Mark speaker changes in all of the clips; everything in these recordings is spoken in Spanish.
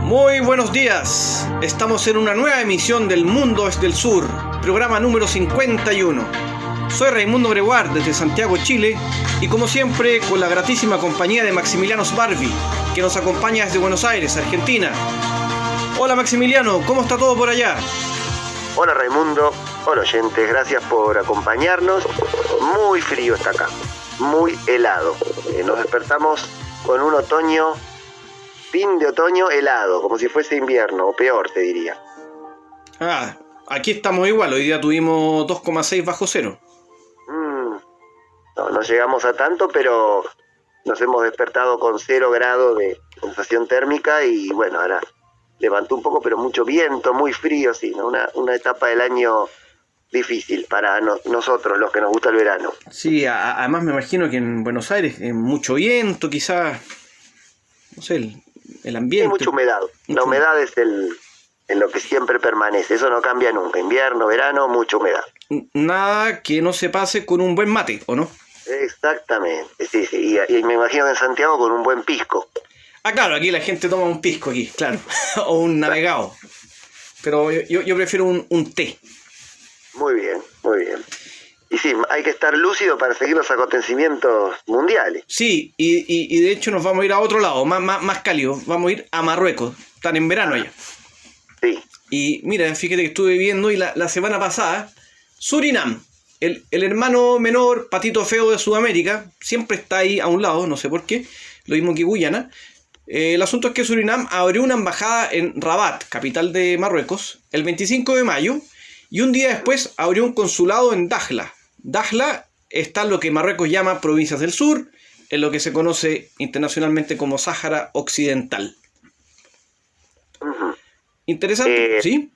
Speaker 1: Muy buenos días, estamos en una nueva emisión del Mundo es del Sur, programa número 51. Soy Raimundo Breguard desde Santiago, Chile, y como siempre con la gratísima compañía de Maximiliano Sbarbi, que nos acompaña desde Buenos Aires, Argentina. Hola Maximiliano, ¿cómo está todo por allá?
Speaker 2: Hola Raimundo, hola oyentes, gracias por acompañarnos. Muy frío está acá, muy helado. Nos despertamos con un otoño, fin de otoño helado, como si fuese invierno, o peor te diría.
Speaker 1: Aquí estamos igual, hoy día tuvimos 2,6 bajo cero.
Speaker 2: No llegamos a tanto, pero nos hemos despertado con 0 grados de sensación térmica y bueno, ahora levantó un poco, pero mucho viento, muy frío, sí, ¿no? Una etapa del año difícil para nosotros, los que nos gusta el verano.
Speaker 1: Sí, además me imagino que en Buenos Aires mucho viento, quizás, no sé, el ambiente.
Speaker 2: Hay mucha humedad. La humedad es en lo que siempre permanece, eso no cambia nunca. Invierno, verano, mucha humedad.
Speaker 1: Nada que no se pase con un buen mate, ¿o no?
Speaker 2: Exactamente, sí. Y me imagino que en Santiago con un buen pisco.
Speaker 1: Claro, aquí la gente toma un pisco aquí, claro, o un navegado. Pero yo prefiero un té.
Speaker 2: Muy bien. Y sí, hay que estar lúcido para seguir los acontecimientos mundiales.
Speaker 1: Sí, y de hecho nos vamos a ir a otro lado, más cálido. Vamos a ir a Marruecos, están en verano allá.
Speaker 2: Sí.
Speaker 1: Y mira, fíjate que estuve viendo y la semana pasada, Surinam, el hermano menor, patito feo de Sudamérica, siempre está ahí a un lado, no sé por qué, lo mismo que Guyana. El asunto es que Surinam abrió una embajada en Rabat, capital de Marruecos, el 25 de mayo, y un día después abrió un consulado en Dakhla. Dakhla está en lo que Marruecos llama provincias del sur, en lo que se conoce internacionalmente como Sáhara Occidental.
Speaker 2: Uh-huh.
Speaker 1: Interesante, ¿sí?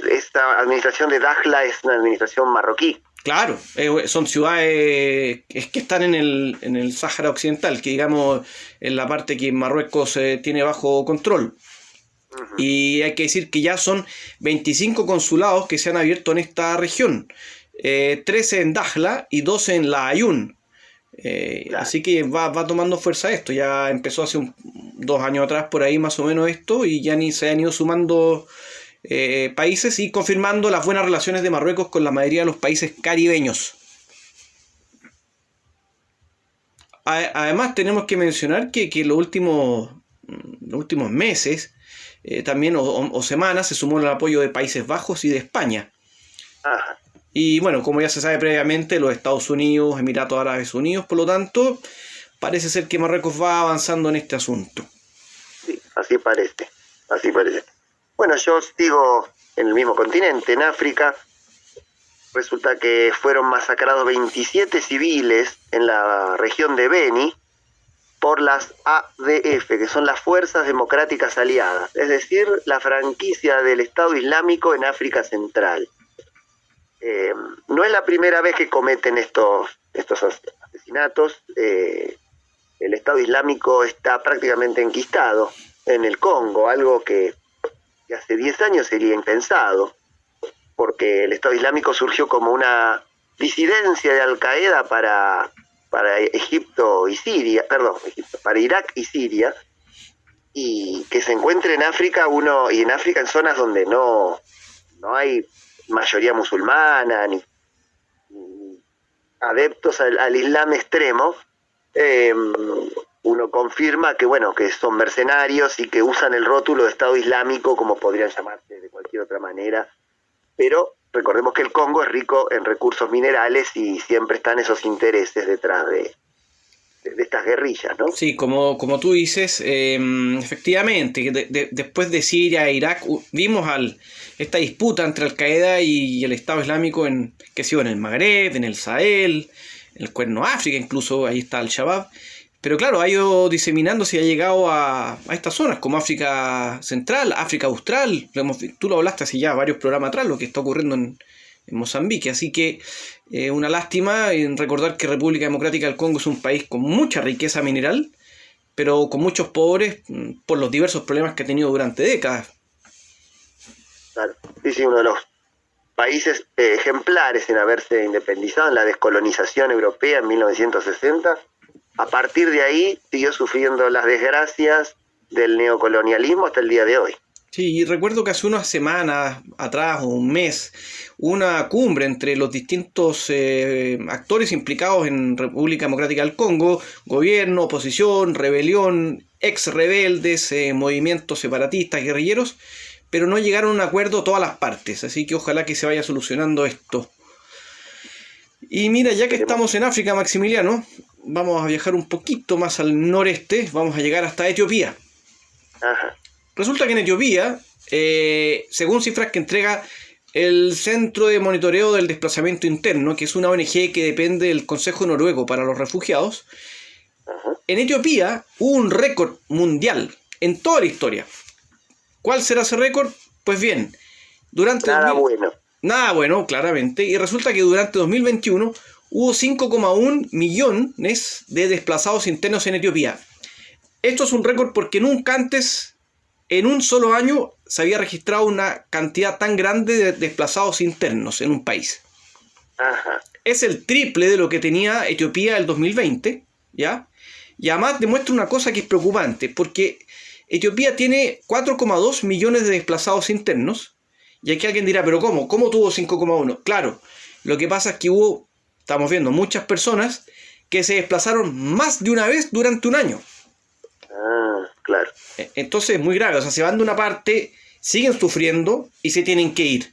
Speaker 2: Esta administración de Dakhla es una administración marroquí.
Speaker 1: Claro, son ciudades que están en el Sáhara Occidental, que digamos en la parte que Marruecos tiene bajo control. Uh-huh. Y hay que decir que ya son 25 consulados que se han abierto en esta región, 13 en Dakhla y 12 en La Ayun. Claro. Así que va tomando fuerza esto, ya empezó hace 2 años atrás por ahí más o menos esto, y ya se han ido sumando países y confirmando las buenas relaciones de Marruecos con la mayoría de los países caribeños. Además tenemos que mencionar que los últimos meses también o semanas se sumó el apoyo de Países Bajos y de España.
Speaker 2: Ajá.
Speaker 1: Y bueno, como ya se sabe previamente, los Estados Unidos, Emiratos Árabes Unidos, por lo tanto, parece ser que Marruecos va avanzando en este asunto.
Speaker 2: Sí, así parece. Bueno, yo sigo en el mismo continente, en África. Resulta que fueron masacrados 27 civiles en la región de Beni por las ADF, que son las Fuerzas Democráticas Aliadas, es decir, la franquicia del Estado Islámico en África Central. No es la primera vez que cometen estos asesinatos. El Estado Islámico está prácticamente enquistado en el Congo, algo que hace 10 años sería impensado, porque el Estado Islámico surgió como una disidencia de Al-Qaeda para para Irak y Siria, y que se encuentre en África y en África en zonas donde no hay mayoría musulmana ni adeptos al Islam extremo. Uno confirma que que son mercenarios y que usan el rótulo de Estado Islámico, como podrían llamarse de cualquier otra manera, pero recordemos que el Congo es rico en recursos minerales y siempre están esos intereses detrás de estas guerrillas, ¿no?
Speaker 1: Sí, como tú dices, efectivamente, después de Siria e Irak, vimos esta disputa entre Al-Qaeda y el Estado Islámico en el Magreb, en el Sahel, en el Cuerno África, incluso ahí está Al-Shabaab. Pero claro, ha ido diseminándose y ha llegado a estas zonas como África Central, África Austral. Tú lo hablaste hace ya varios programas atrás, lo que está ocurriendo en Mozambique. Así que una lástima en recordar que República Democrática del Congo es un país con mucha riqueza mineral, pero con muchos pobres por los diversos problemas que ha tenido durante décadas.
Speaker 2: Claro, sí, uno de los países ejemplares en haberse independizado en la descolonización europea en 1960. A partir de ahí siguió sufriendo las desgracias del neocolonialismo hasta el día de hoy.
Speaker 1: Sí, y recuerdo que hace unas semanas atrás, o un mes, una cumbre entre los distintos actores implicados en República Democrática del Congo, gobierno, oposición, rebelión, ex rebeldes, movimientos separatistas, guerrilleros, pero no llegaron a un acuerdo todas las partes, así que ojalá que se vaya solucionando esto. Y mira, ya que estamos en África, Maximiliano, vamos a viajar un poquito más al noreste, vamos a llegar hasta Etiopía.
Speaker 2: Ajá.
Speaker 1: Resulta que en Etiopía, según cifras que entrega el Centro de Monitoreo del Desplazamiento Interno, que es una ONG que depende del Consejo Noruego para los Refugiados, en Etiopía hubo un récord mundial en toda la historia. ¿Cuál será ese récord? Pues bien, durante... Nada bueno, claramente. Y resulta que durante 2021 hubo 5,1 millones de desplazados internos en Etiopía. Esto es un récord porque nunca antes, en un solo año, se había registrado una cantidad tan grande de desplazados internos en un país.
Speaker 2: Ajá.
Speaker 1: Es el triple de lo que tenía Etiopía el 2020, ¿ya? Y además demuestra una cosa que es preocupante, porque Etiopía tiene 4,2 millones de desplazados internos. Y aquí alguien dirá, ¿pero cómo? ¿Cómo tuvo 5,1? Claro, lo que pasa es que hubo, estamos viendo, muchas personas que se desplazaron más de una vez durante un año.
Speaker 2: Ah, claro.
Speaker 1: Entonces es muy grave, o sea, se van de una parte, siguen sufriendo y se tienen que ir.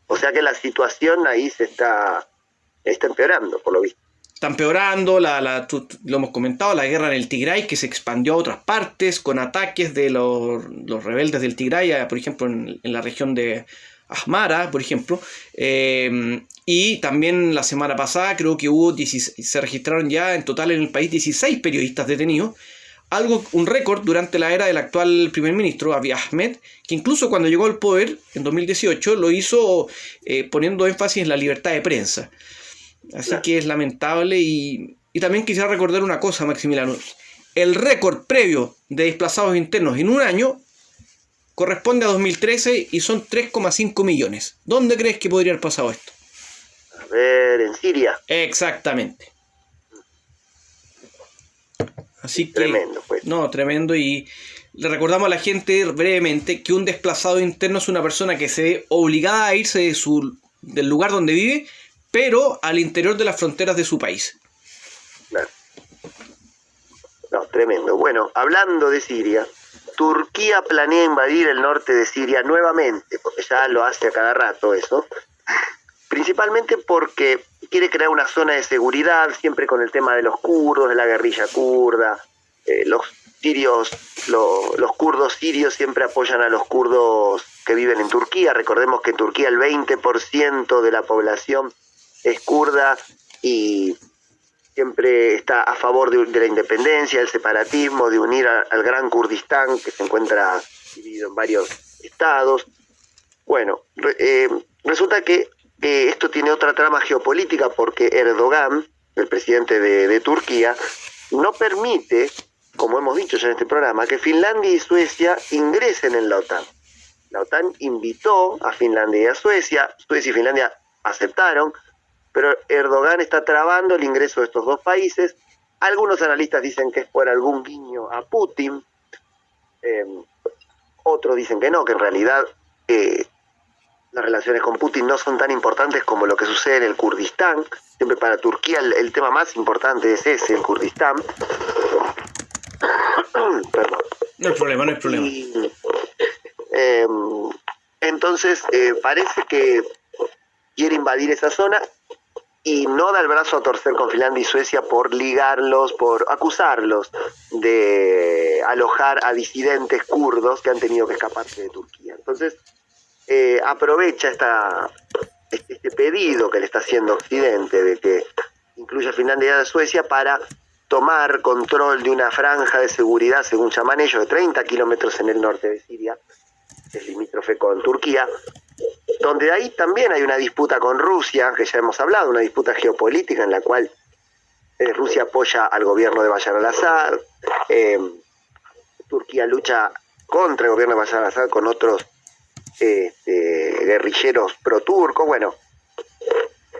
Speaker 2: O sea que la situación ahí se está empeorando, por lo visto.
Speaker 1: Está empeorando, lo hemos comentado, la guerra en el Tigray, que se expandió a otras partes con ataques de los rebeldes del Tigray, por ejemplo, en la región de Asmara, por ejemplo. Y también la semana pasada creo que se registraron ya en total en el país 16 periodistas detenidos. Un récord durante la era del actual primer ministro, Abiy Ahmed, que incluso cuando llegó al poder en 2018 lo hizo poniendo énfasis en la libertad de prensa. Así que es lamentable y también quisiera recordar una cosa, Maximiliano. El récord previo de desplazados internos en un año corresponde a 2013 y son 3,5 millones. ¿Dónde crees que podría haber pasado esto?
Speaker 2: A ver, en Siria.
Speaker 1: Exactamente. Así que,
Speaker 2: tremendo, pues.
Speaker 1: No, tremendo. Y le recordamos a la gente brevemente que un desplazado interno es una persona que se ve obligada a irse del lugar donde vive, pero al interior de las fronteras de su país.
Speaker 2: Claro. No, tremendo. Bueno, hablando de Siria, Turquía planea invadir el norte de Siria nuevamente, porque ya lo hace a cada rato eso, principalmente porque quiere crear una zona de seguridad, siempre con el tema de los kurdos, de la guerrilla kurda. Los kurdos sirios siempre apoyan a los kurdos que viven en Turquía. Recordemos que en Turquía el 20% de la población es kurda y siempre está a favor de la independencia, del separatismo, de unir al Gran Kurdistán, que se encuentra dividido en varios estados. Bueno, resulta que esto tiene otra trama geopolítica porque Erdogan, el presidente de Turquía, no permite, como hemos dicho ya en este programa, que Finlandia y Suecia ingresen en la OTAN. La OTAN invitó a Finlandia y a Suecia y Finlandia aceptaron, pero Erdogan está trabando el ingreso de estos dos países. Algunos analistas dicen que es por algún guiño a Putin, otros dicen que no, que en realidad las relaciones con Putin no son tan importantes como lo que sucede en el Kurdistán. Siempre para Turquía el tema más importante es ese, el Kurdistán. Perdón.
Speaker 1: No hay problema.
Speaker 2: Entonces parece que quiere invadir esa zona y no da el brazo a torcer con Finlandia y Suecia por ligarlos, por acusarlos de alojar a disidentes kurdos que han tenido que escaparse de Turquía. Entonces aprovecha este pedido que le está haciendo Occidente de que incluya a Finlandia y a Suecia para tomar control de una franja de seguridad, según llaman ellos, de 30 kilómetros en el norte de Siria, que es limítrofe con Turquía, donde ahí también hay una disputa con Rusia, que ya hemos hablado, una disputa geopolítica en la cual Rusia apoya al gobierno de Bashar al-Assad, Turquía lucha contra el gobierno de Bashar al-Assad con otros guerrilleros pro-turcos. Bueno,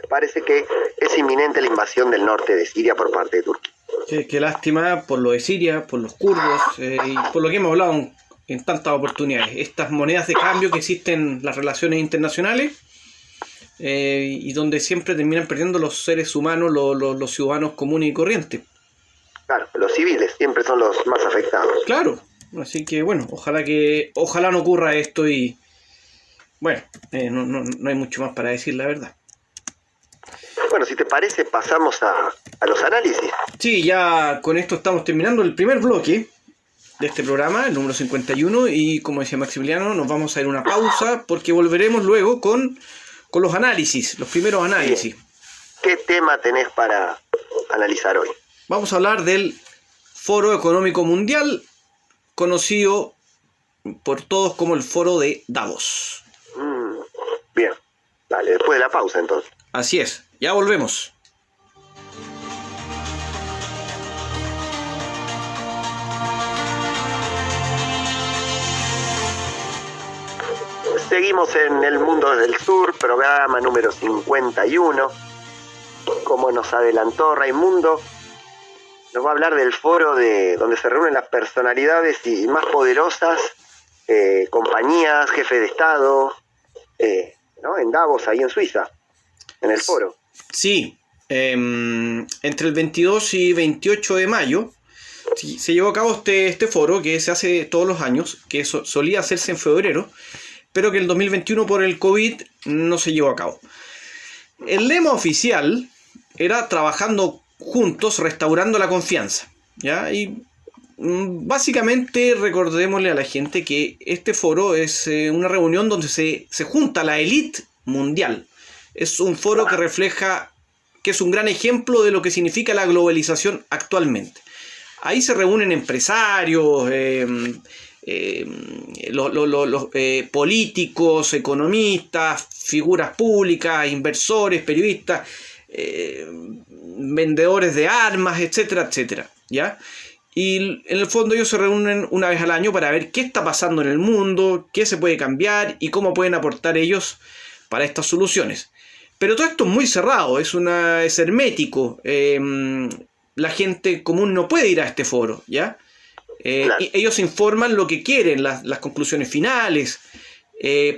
Speaker 2: parece que es inminente la invasión del norte de Siria por parte de Turquía.
Speaker 1: Qué lástima por lo de Siria, por los kurdos y por lo que hemos hablado en tantas oportunidades. Estas monedas de cambio que existen en las relaciones internacionales y donde siempre terminan perdiendo los seres humanos, los ciudadanos comunes y corrientes.
Speaker 2: Claro, los civiles siempre son los más afectados.
Speaker 1: Claro, así que bueno, ojalá no ocurra esto y bueno, no hay mucho más para decir, la verdad.
Speaker 2: Bueno, si te parece, pasamos a los análisis.
Speaker 1: Sí, ya con esto estamos terminando el primer bloque de este programa, el número 51, y como decía Maximiliano, nos vamos a ir a una pausa porque volveremos luego con los análisis, los primeros análisis.
Speaker 2: Bien. ¿Qué tema tenés para analizar hoy?
Speaker 1: Vamos a hablar del Foro Económico Mundial, conocido por todos como el Foro de Davos.
Speaker 2: Bien, dale, después de la pausa entonces.
Speaker 1: Así es, ya volvemos.
Speaker 2: Seguimos en El Mundo del Sur, programa número 51. Como nos adelantó Raimundo, nos va a hablar del foro donde se reúnen las personalidades más poderosas, compañías, jefes de Estado, ¿no? En Davos, ahí en Suiza, en el foro.
Speaker 1: Sí, entre el 22 y 28 de mayo se llevó a cabo este foro que se hace todos los años, que solía hacerse en febrero, pero que el 2021 por el COVID no se llevó a cabo. El lema oficial era trabajando juntos, restaurando la confianza, ¿ya? Y básicamente recordémosle a la gente que este foro es una reunión donde se junta la élite mundial. Es un foro que refleja, que es un gran ejemplo de lo que significa la globalización actualmente. Ahí se reúnen empresarios, los políticos, economistas, figuras públicas, inversores, periodistas, vendedores de armas, etcétera, etcétera, ¿ya? Y en el fondo ellos se reúnen una vez al año para ver qué está pasando en el mundo, qué se puede cambiar y cómo pueden aportar ellos para estas soluciones. Pero todo esto es muy cerrado, es hermético. La gente común no puede ir a este foro, ¿ya? Claro. Ellos informan lo que quieren, las conclusiones finales.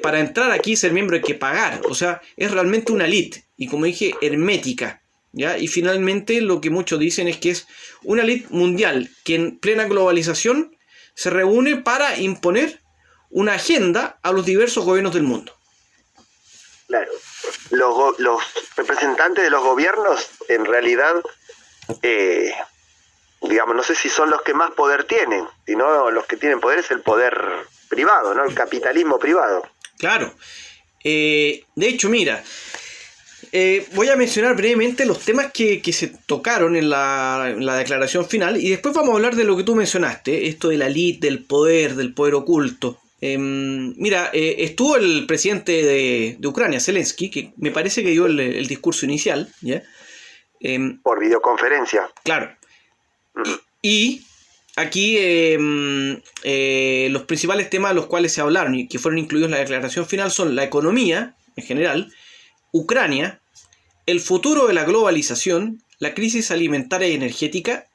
Speaker 1: Para entrar aquí, ser miembro hay que pagar. O sea, es realmente una elite. Y como dije, hermética, ¿ya? Y finalmente lo que muchos dicen es que es una elite mundial que en plena globalización se reúne para imponer una agenda a los diversos gobiernos del mundo.
Speaker 2: Claro. Los representantes de los gobiernos, en realidad, digamos, no sé si son los que más poder tienen, sino los que tienen poder es el poder privado, ¿no? El capitalismo privado.
Speaker 1: Claro. De hecho, mira, voy a mencionar brevemente los temas que se tocaron en la declaración final y después vamos a hablar de lo que tú mencionaste, esto de la elite, del poder oculto. Mira, estuvo el presidente de Ucrania, Zelensky, que me parece que dio el discurso inicial, ¿ya?
Speaker 2: Por videoconferencia.
Speaker 1: Claro. Y aquí los principales temas de los cuales se hablaron y que fueron incluidos en la declaración final son la economía en general, Ucrania, el futuro de la globalización, la crisis alimentaria y energética,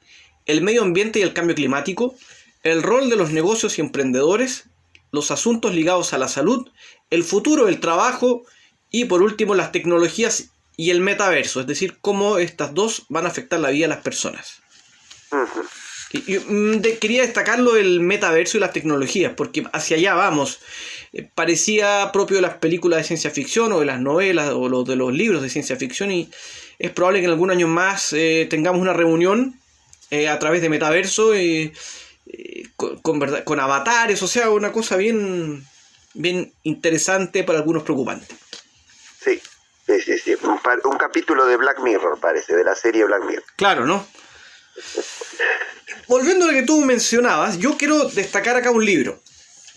Speaker 1: el medio ambiente y el cambio climático, el rol de los negocios y emprendedores, los asuntos ligados a la salud, el futuro del trabajo y por último las tecnologías y el metaverso, es decir, cómo estas dos van a afectar la vida de las personas. Quería destacarlo el metaverso y las tecnologías, porque hacia allá vamos. Parecía propio de las películas de ciencia ficción o de las novelas o de los libros de ciencia ficción y es probable que en algún año más tengamos una reunión a través de metaverso con avatares, o sea, una cosa bien interesante, para algunos preocupante.
Speaker 2: Sí. Un capítulo de Black Mirror, parece, de la serie Black Mirror.
Speaker 1: Claro, ¿no? Volviendo a lo que tú mencionabas, yo quiero destacar acá un libro.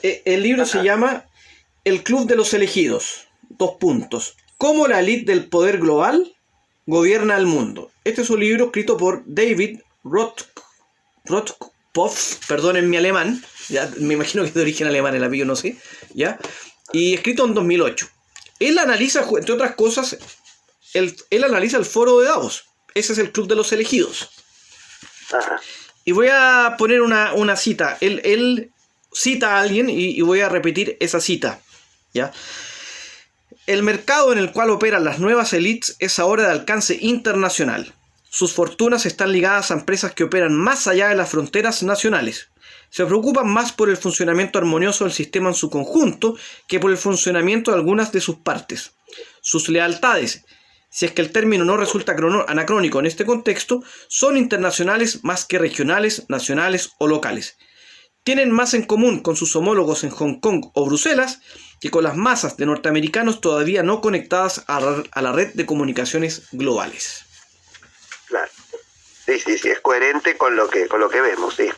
Speaker 1: El libro se llama El Club de los Elegidos. 2 puntos. Cómo la élite del poder global gobierna el mundo. Este es un libro escrito por David Rothkopf, perdonen mi alemán, ya me imagino que es de origen alemán el apellido, no sé, ¿ya? Y escrito en 2008. Él analiza, entre otras cosas, él analiza el foro de Davos. Ese es el Club de los Elegidos.
Speaker 2: Ajá.
Speaker 1: Y voy a poner una cita. Él cita a alguien y voy a repetir esa cita, ¿ya? El mercado en el cual operan las nuevas élites es ahora de alcance internacional. Sus fortunas están ligadas a empresas que operan más allá de las fronteras nacionales. Se preocupan más por el funcionamiento armonioso del sistema en su conjunto que por el funcionamiento de algunas de sus partes. Sus lealtades, si es que el término no resulta anacrónico en este contexto, son internacionales más que regionales, nacionales o locales. Tienen más en común con sus homólogos en Hong Kong o Bruselas que con las masas de norteamericanos todavía no conectadas a la red de comunicaciones globales.
Speaker 2: Claro. Sí, es coherente con lo que vemos, sí.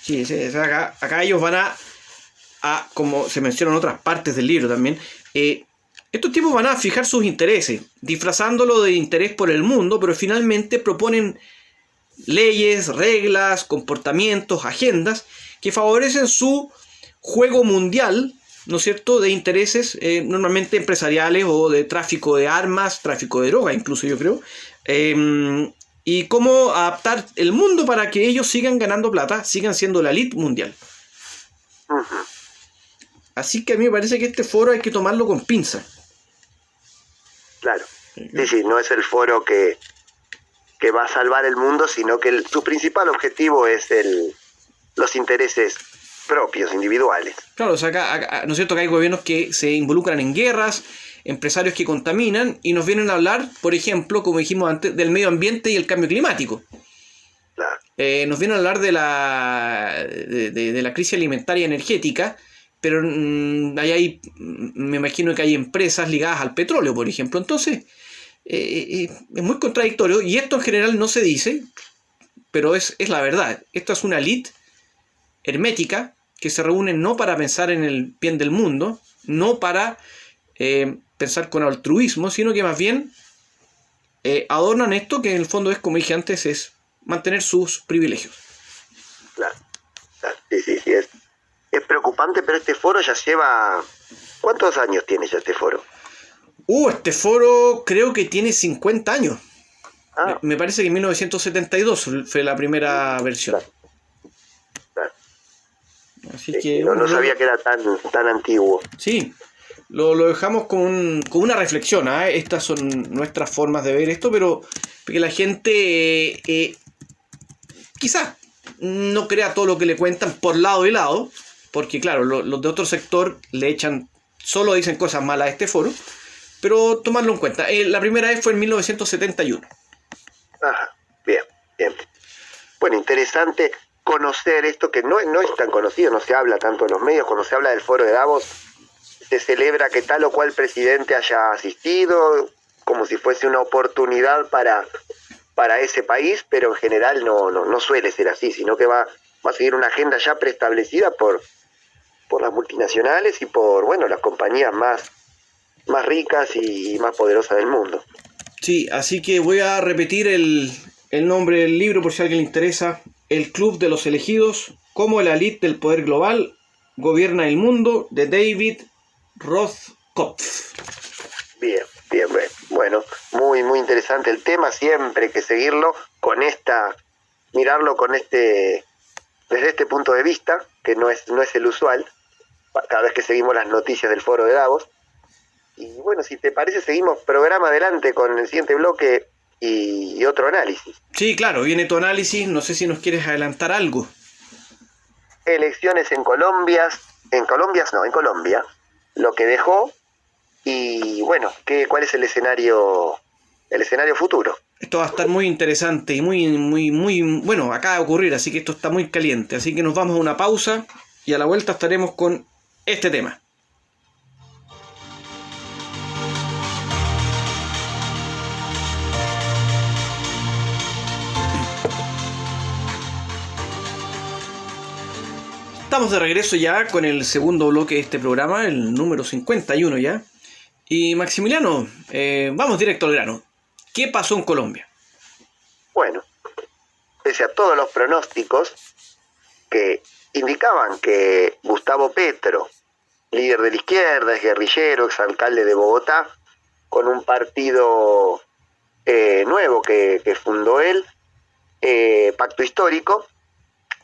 Speaker 1: Sí, acá ellos van a, como se menciona en otras partes del libro también, estos tipos van a fijar sus intereses, disfrazándolo de interés por el mundo, pero finalmente proponen leyes, reglas, comportamientos, agendas que favorecen su juego mundial, ¿no es cierto?, de intereses normalmente empresariales o de tráfico de armas, tráfico de droga, incluso yo creo, y cómo adaptar el mundo para que ellos sigan ganando plata, sigan siendo la elite mundial.
Speaker 2: Uh-huh.
Speaker 1: Así que a mí me parece que este foro hay que tomarlo con pinza.
Speaker 2: Claro. Sí, no es el foro que va a salvar el mundo, sino que su principal objetivo es los intereses propios, individuales.
Speaker 1: Claro, o sea, acá, ¿no es cierto?, que hay gobiernos que se involucran en guerras, empresarios que contaminan y nos vienen a hablar, por ejemplo, como dijimos antes, del medio ambiente y el cambio climático.
Speaker 2: Claro.
Speaker 1: Nos vienen a hablar de la crisis alimentaria y energética, pero me imagino que hay empresas ligadas al petróleo, por ejemplo. Entonces, es muy contradictorio y esto en general no se dice, pero es la verdad. Esto es una elite hermética que se reúne no para pensar en el bien del mundo, no para pensar con altruismo, sino que más bien adornan esto que en el fondo es, como dije antes, es mantener sus privilegios.
Speaker 2: Claro. Sí, es preocupante, pero este foro ya lleva... ¿Cuántos años tiene ya este foro?
Speaker 1: Este foro creo que tiene 50 años.
Speaker 2: Ah.
Speaker 1: Me parece que en 1972 fue la primera versión.
Speaker 2: Claro.
Speaker 1: Así que
Speaker 2: no sabía que era tan antiguo.
Speaker 1: Sí, lo dejamos con una reflexión. Estas son nuestras formas de ver esto, pero que la gente quizás no crea todo lo que le cuentan por lado y lado, porque claro, los de otro sector solo dicen cosas malas a este foro, pero tomarlo en cuenta. La primera vez fue en 1971.
Speaker 2: Ajá, bien. Bueno, interesante conocer esto que no es tan conocido, no se habla tanto en los medios. Cuando se habla del foro de Davos, se celebra que tal o cual presidente haya asistido, como si fuese una oportunidad para ese país, pero en general no suele ser así, sino que va a seguir una agenda ya preestablecida por las multinacionales y por, bueno, las compañías más ricas y más poderosas del mundo.
Speaker 1: Sí, así que voy a repetir el nombre del libro por si a alguien le interesa. El Club de los Elegidos, cómo la élite del poder global gobierna el mundo, de David Rothkopf.
Speaker 2: Bien. Bueno, muy interesante el tema, siempre hay que seguirlo mirarlo desde este punto de vista, que no es el usual, cada vez que seguimos las noticias del foro de Davos. Y bueno, si te parece, seguimos programa adelante con el siguiente bloque y otro análisis.
Speaker 1: Sí, claro, viene tu análisis, no sé si nos quieres adelantar algo.
Speaker 2: Elecciones en Colombia, lo que dejó y bueno, ¿cuál es el escenario futuro?
Speaker 1: Esto va a estar muy interesante y muy, bueno, acaba de ocurrir, así que esto está muy caliente. Así que nos vamos a una pausa y a la vuelta estaremos con este tema. Estamos de regreso ya con el segundo bloque de este programa, el número 51 ya. Y Maximiliano, vamos directo al grano. ¿Qué pasó en Colombia?
Speaker 2: Bueno, pese a todos los pronósticos que indicaban que Gustavo Petro, líder de la izquierda, es guerrillero, exalcalde de Bogotá, con un partido nuevo que fundó él, pacto histórico,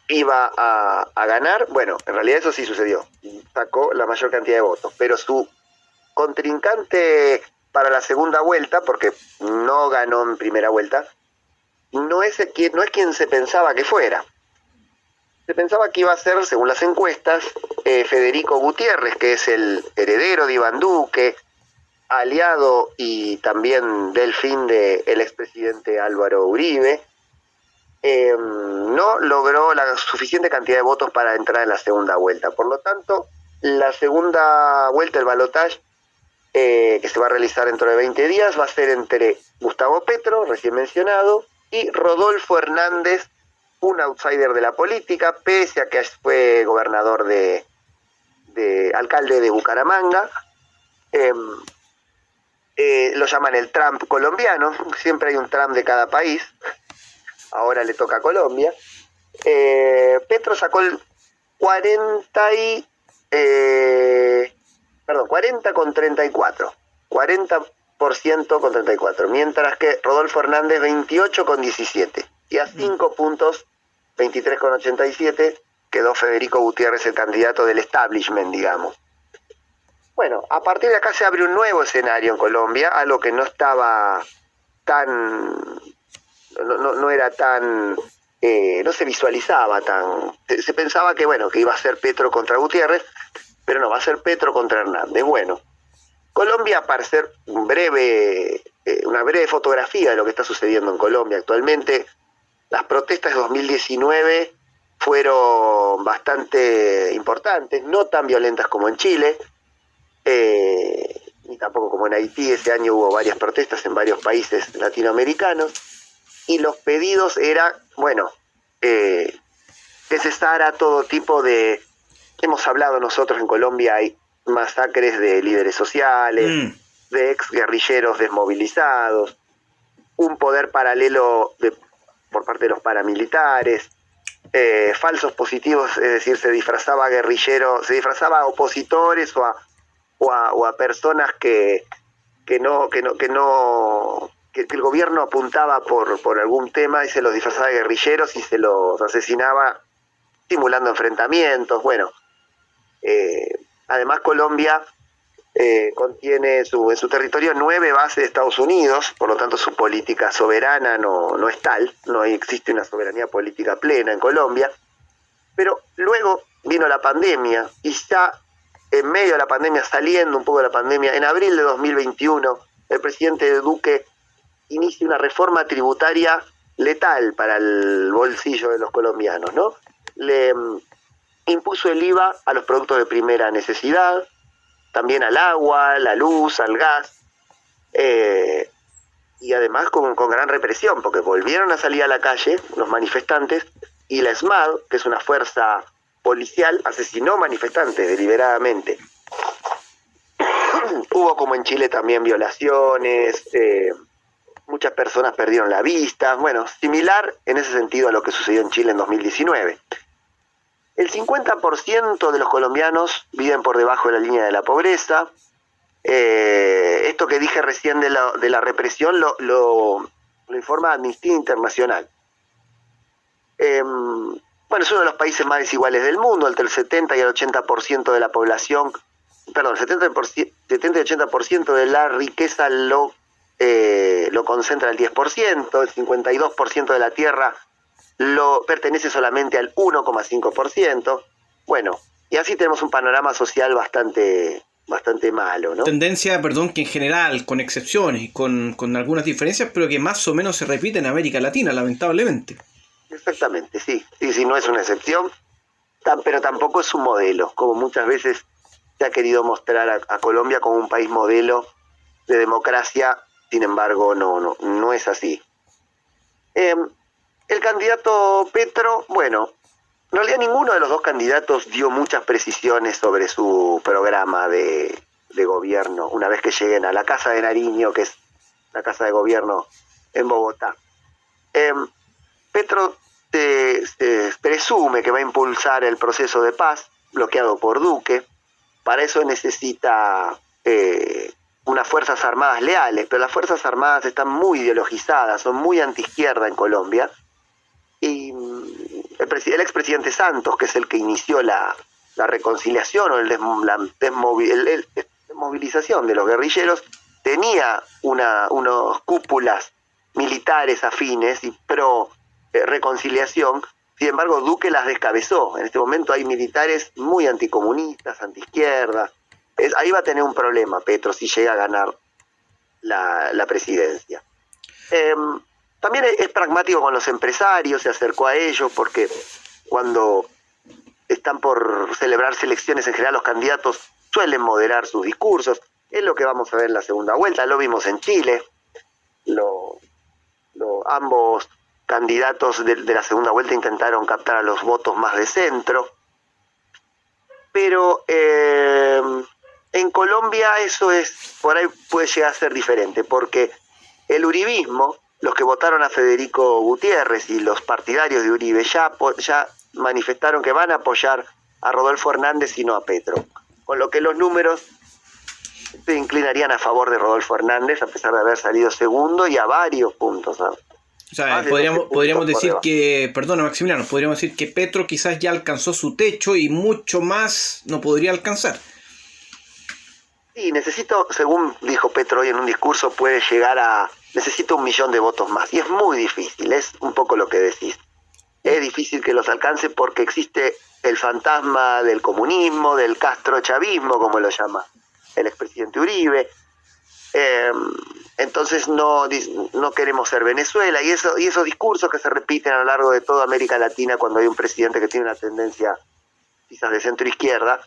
Speaker 2: iba a ganar. Bueno, en realidad eso sí sucedió, sacó la mayor cantidad de votos, pero su contrincante para la segunda vuelta, porque no ganó en primera vuelta, no es quien se pensaba que fuera. Se pensaba que iba a ser, según las encuestas, Federico Gutiérrez, que es el heredero de Iván Duque, aliado y también delfín del expresidente Álvaro Uribe. No logró la suficiente cantidad de votos para entrar en la segunda vuelta. Por lo tanto, la segunda vuelta, el balotaje, que se va a realizar dentro de 20 días, va a ser entre Gustavo Petro, recién mencionado, y Rodolfo Hernández, un outsider de la política, pese a que fue gobernador alcalde de Bucaramanga. Lo llaman el Trump colombiano, siempre hay un Trump de cada país, ahora le toca a Colombia. Petro sacó el 40 con 34, 40% con 34, mientras que Rodolfo Hernández 28 con 17, y a 5 puntos, 23 con 87, quedó Federico Gutiérrez, el candidato del establishment, digamos. Bueno, a partir de acá se abre un nuevo escenario en Colombia, algo que no estaba tan, no era tan, no se visualizaba tan, se pensaba que bueno, que iba a ser Petro contra Gutiérrez, pero no, va a ser Petro contra Hernández. Bueno, Colombia, para hacer una breve fotografía de lo que está sucediendo en Colombia actualmente, las protestas de 2019 fueron bastante importantes, no tan violentas como en Chile, ni tampoco como en Haití. Ese año hubo varias protestas en varios países latinoamericanos, y los pedidos eran, bueno, que cesara todo tipo de... Hemos hablado nosotros en Colombia, hay masacres de líderes sociales, de ex guerrilleros desmovilizados, un poder paralelo por parte de los paramilitares, falsos positivos, es decir, se disfrazaba a guerrilleros, se disfrazaba a opositores o a personas que el gobierno apuntaba por algún tema, y se los disfrazaba de guerrilleros y se los asesinaba simulando enfrentamientos. Bueno, además Colombia contiene en su territorio 9 bases de Estados Unidos, por lo tanto su política soberana no es tal, no existe una soberanía política plena en Colombia. Pero luego vino la pandemia, y ya en medio de la pandemia, saliendo un poco de la pandemia, en abril de 2021, el presidente Duque inicia una reforma tributaria letal para el bolsillo de los colombianos, ¿no? Le impuso el IVA a los productos de primera necesidad, también al agua, la luz, al gas, y además con gran represión, porque volvieron a salir a la calle los manifestantes, y la SMAD, que es una fuerza policial, asesinó manifestantes deliberadamente. Hubo, como en Chile, también violaciones, muchas personas perdieron la vista. Bueno, similar en ese sentido a lo que sucedió en Chile en 2019. El 50% de los colombianos viven por debajo de la línea de la pobreza. Esto que dije recién de la represión lo informa Amnistía Internacional. Bueno, es uno de los países más desiguales del mundo. Entre el 70 y el 80% de la población, perdón, el 70 y 80% de la riqueza lo concentra el 10%, el 52% de la tierra lo pertenece solamente al 1,5%. Bueno, y así tenemos un panorama social bastante malo, ¿no?
Speaker 1: Tendencia, perdón, que en general, con excepciones, con algunas diferencias, pero que más o menos se repite en América Latina, lamentablemente.
Speaker 2: Exactamente, sí, no es una excepción, pero tampoco es un modelo, como muchas veces se ha querido mostrar a Colombia como un país modelo de democracia. Sin embargo, no es así. El candidato Petro, bueno, en realidad ninguno de los dos candidatos dio muchas precisiones sobre su programa de gobierno una vez que lleguen a la Casa de Nariño, que es la Casa de Gobierno en Bogotá. Petro presume que va a impulsar el proceso de paz bloqueado por Duque. Para eso necesita unas Fuerzas Armadas leales, pero las Fuerzas Armadas están muy ideologizadas, son muy antiizquierda en Colombia, el expresidente Santos, que es el que inició la reconciliación o la desmovilización de los guerrilleros, tenía unos cúpulas militares afines y pro reconciliación. Sin embargo, Duque las descabezó. En este momento hay militares muy anticomunistas, antiizquierda. Ahí va a tener un problema Petro si llega a ganar la presidencia. También es pragmático con los empresarios, se acercó a ellos porque cuando están por celebrarse elecciones en general los candidatos suelen moderar sus discursos. Es lo que vamos a ver en la segunda vuelta, lo vimos en Chile. Ambos candidatos de la segunda vuelta intentaron captar a los votos más de centro, pero en Colombia eso por ahí puede llegar a ser diferente, porque el uribismo, los que votaron a Federico Gutiérrez y los partidarios de Uribe ya manifestaron que van a apoyar a Rodolfo Hernández y no a Petro, con lo que los números se inclinarían a favor de Rodolfo Hernández a pesar de haber salido segundo y a varios puntos, ¿sabes?
Speaker 1: O sea, podríamos decir que, perdona Maximiliano, podríamos decir que Petro quizás ya alcanzó su techo y mucho más no podría alcanzar.
Speaker 2: Sí, según dijo Petro hoy en un discurso, necesito 1 millón de votos más. Y es muy difícil, es un poco lo que decís. Es difícil que los alcance porque existe el fantasma del comunismo, del castrochavismo, como lo llama el expresidente Uribe. Entonces no queremos ser Venezuela, y esos discursos que se repiten a lo largo de toda América Latina cuando hay un presidente que tiene una tendencia quizás de centro izquierda,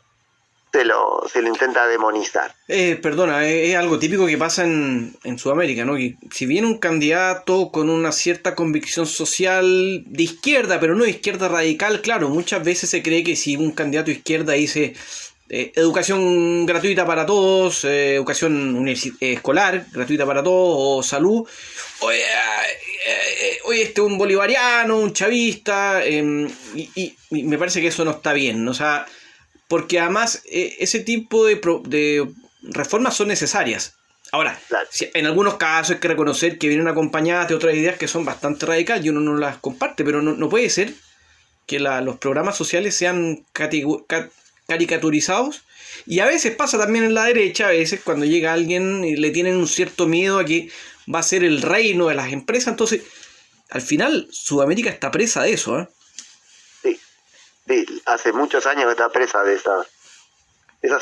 Speaker 2: se lo intenta demonizar.
Speaker 1: Perdona, es algo típico que pasa en Sudamérica, ¿no? Que si viene un candidato con una cierta convicción social de izquierda, pero no de izquierda radical, claro, muchas veces se cree que si un candidato de izquierda dice educación gratuita para todos, educación escolar gratuita para todos, o salud, oye, este es un bolivariano, un chavista, y me parece que eso no está bien, ¿no? O sea, porque además ese tipo de reformas son necesarias. Ahora, claro, en algunos casos hay que reconocer que vienen acompañadas de otras ideas que son bastante radicales y uno no las comparte, pero no puede ser que los programas sociales sean caricaturizados. Y a veces pasa también en la derecha, a veces cuando llega alguien y le tienen un cierto miedo a que va a ser el reino de las empresas. Entonces, al final, Sudamérica está presa de eso, ¿eh?
Speaker 2: Sí, hace muchos años que está presa de esas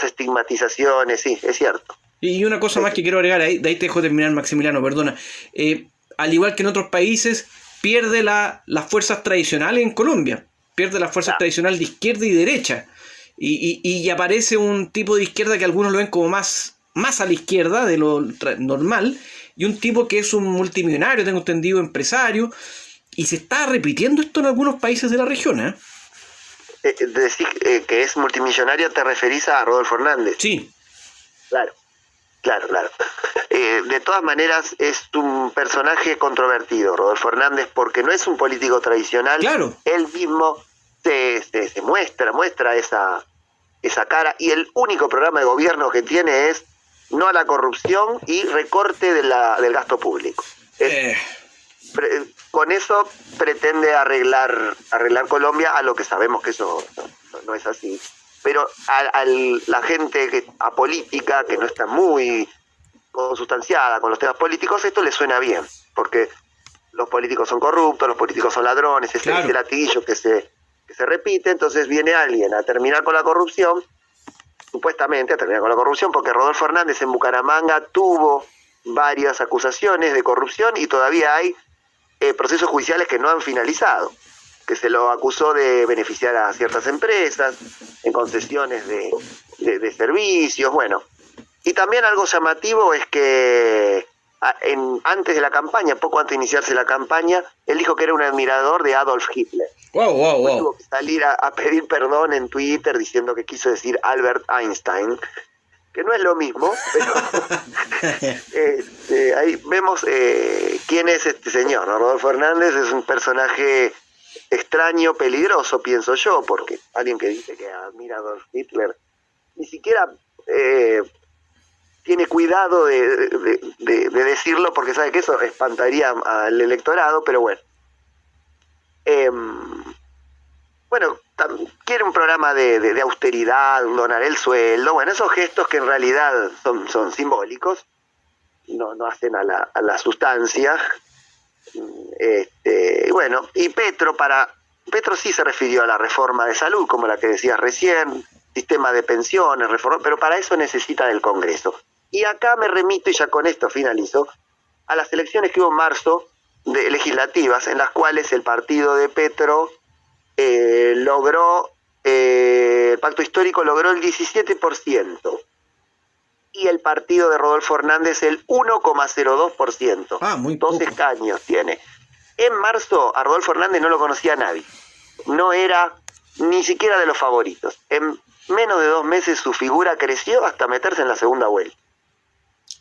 Speaker 2: estigmatizaciones, sí, es cierto.
Speaker 1: Y una cosa más que quiero agregar, de ahí te dejo terminar, Maximiliano, perdona. Al igual que en otros países, pierde las fuerzas tradicionales en Colombia, pierde las fuerzas tradicionales de izquierda y derecha, y aparece un tipo de izquierda que algunos lo ven como más a la izquierda de lo normal, y un tipo que es un multimillonario, tengo entendido, empresario, y se está repitiendo esto en algunos países de la región, ¿eh?
Speaker 2: Decir que es multimillonario, ¿te referís a Rodolfo Hernández?
Speaker 1: Sí.
Speaker 2: Claro. De todas maneras, es un personaje controvertido, Rodolfo Hernández, porque no es un político tradicional.
Speaker 1: Claro.
Speaker 2: Él mismo se muestra esa cara, y el único programa de gobierno que tiene es no a la corrupción y recorte del gasto público. Con eso pretende arreglar Colombia, a lo que sabemos que eso no es así. Pero a la gente apolítica, que no está muy consustanciada con los temas políticos, esto le suena bien, porque los políticos son corruptos, los políticos son ladrones, ese latillo que se repite. Entonces viene alguien a terminar con la corrupción, supuestamente a terminar con la corrupción, porque Rodolfo Hernández en Bucaramanga tuvo varias acusaciones de corrupción y todavía hay procesos judiciales que no han finalizado, que se lo acusó de beneficiar a ciertas empresas en concesiones de servicios, bueno. Y también algo llamativo es que antes de la campaña, poco antes de iniciarse la campaña, él dijo que era un admirador de Adolf Hitler.
Speaker 1: Wow.
Speaker 2: Tuvo que salir a pedir perdón en Twitter diciendo que quiso decir Albert Einstein, que no es lo mismo, pero ahí vemos quién es este señor, ¿no? Rodolfo Hernández es un personaje extraño, peligroso, pienso yo, porque alguien que dice que admira a Adolf Hitler ni siquiera tiene cuidado de decirlo, porque sabe que eso espantaría al electorado, pero bueno. bueno, quiere un programa de austeridad, donar el sueldo, bueno, esos gestos que en realidad son simbólicos, no hacen a la sustancia. Bueno, y Petro sí se refirió a la reforma de salud, como la que decías recién, sistema de pensiones, pero para eso necesita del Congreso. Y acá me remito, y ya con esto finalizo, a las elecciones que hubo en marzo legislativas, en las cuales el partido de Petro el pacto histórico logró el 17%. Y el partido de Rodolfo Hernández el 1,02%.
Speaker 1: Muy poco.
Speaker 2: 2 escaños tiene. En marzo a Rodolfo Hernández no lo conocía nadie. No era ni siquiera de los favoritos. En menos de 2 meses su figura creció hasta meterse en la segunda vuelta.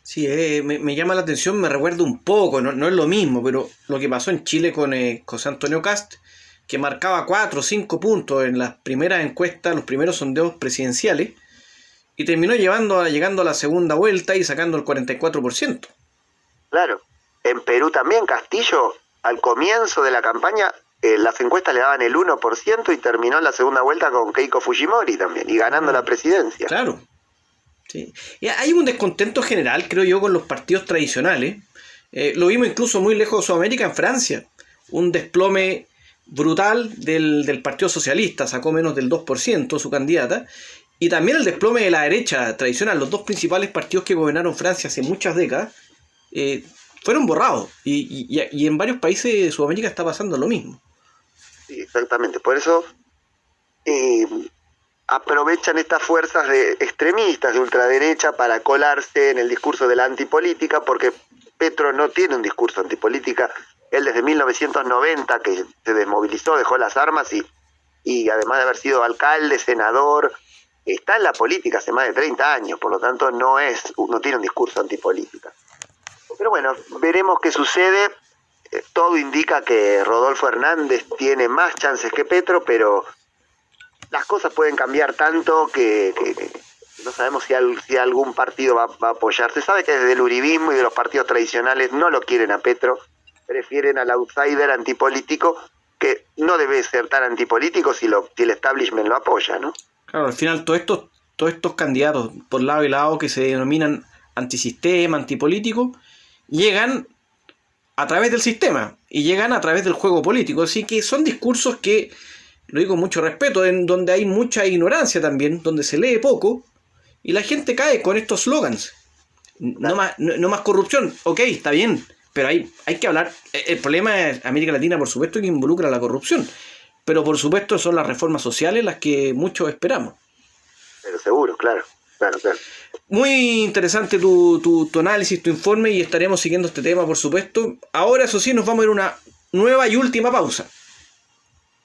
Speaker 1: Sí, me llama la atención, me recuerda un poco, no es lo mismo, pero lo que pasó en Chile con José Antonio Kast, que marcaba 4 o 5 puntos en las primeras encuestas, los primeros sondeos presidenciales, y terminó llegando a la segunda vuelta y sacando el 44%.
Speaker 2: Claro. En Perú también, Castillo, al comienzo de la campaña, las encuestas le daban el 1% y terminó en la segunda vuelta con Keiko Fujimori también, y ganando la presidencia.
Speaker 1: Claro. Sí. Y hay un descontento general, creo yo, con los partidos tradicionales. Lo vimos incluso muy lejos de Sudamérica, en Francia. Un desplome brutal del Partido Socialista, sacó menos del 2% su candidata. Y también el desplome de la derecha tradicional, los dos principales partidos que gobernaron Francia hace muchas décadas, fueron borrados. Y en varios países de Sudamérica está pasando lo mismo.
Speaker 2: Sí, exactamente. Por eso aprovechan estas fuerzas de extremistas de ultraderecha para colarse en el discurso de la antipolítica, porque Petro no tiene un discurso antipolítica. Él desde 1990, que se desmovilizó, dejó las armas y además de haber sido alcalde, senador, está en la política hace más de 30 años, por lo tanto no tiene un discurso antipolítica. Pero bueno, veremos qué sucede. Todo indica que Rodolfo Hernández tiene más chances que Petro, pero las cosas pueden cambiar tanto que no sabemos si algún partido va a apoyar. Se sabe que desde el uribismo y de los partidos tradicionales no lo quieren a Petro, prefieren al outsider antipolítico, que no debe ser tan antipolítico si el establishment lo apoya, ¿no?
Speaker 1: Claro, al final todos estos candidatos por lado y lado que se denominan antisistema, antipolítico, llegan a través del sistema y llegan a través del juego político. Así que son discursos que, lo digo con mucho respeto, en donde hay mucha ignorancia también, donde se lee poco y la gente cae con estos slogans. No más corrupción, ok, está bien, pero hay que hablar. El problema es América Latina, por supuesto, que involucra la corrupción. Pero por supuesto son las reformas sociales las que muchos esperamos.
Speaker 2: Pero seguro, claro.
Speaker 1: Muy interesante tu análisis, tu informe, y estaremos siguiendo este tema, por supuesto. Ahora, eso sí, nos vamos a ir a una nueva y última pausa.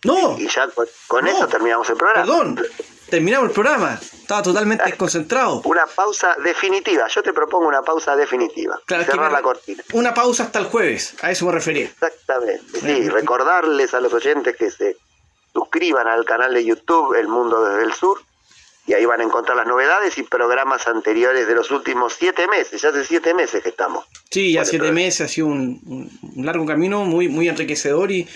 Speaker 1: ¡No!
Speaker 2: Y ya con eso terminamos el programa.
Speaker 1: Perdón, terminamos el programa. Estaba totalmente desconcentrado.
Speaker 2: Una pausa definitiva. Yo te propongo una pausa definitiva.
Speaker 1: Claro,
Speaker 2: cerrar la cortina.
Speaker 1: Una pausa hasta el jueves. A eso me refería.
Speaker 2: Exactamente. Sí, recordarles a los oyentes que se suscriban al canal de YouTube El Mundo desde el Sur, y ahí van a encontrar las novedades y programas anteriores de los últimos 7 meses. Ya hace 7 meses que estamos.
Speaker 1: Sí, ya 7 meses. Ha sido un largo camino, muy, muy enriquecedor, y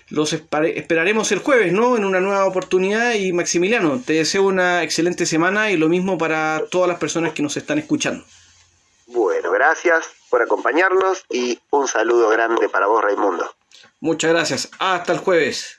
Speaker 1: los esperaremos el jueves, ¿no? En una nueva oportunidad. Y Maximiliano, te deseo una excelente semana, y lo mismo para todas las personas que nos están escuchando.
Speaker 2: Bueno, gracias por acompañarnos y un saludo grande para vos, Raimundo.
Speaker 1: Muchas gracias. Hasta el jueves.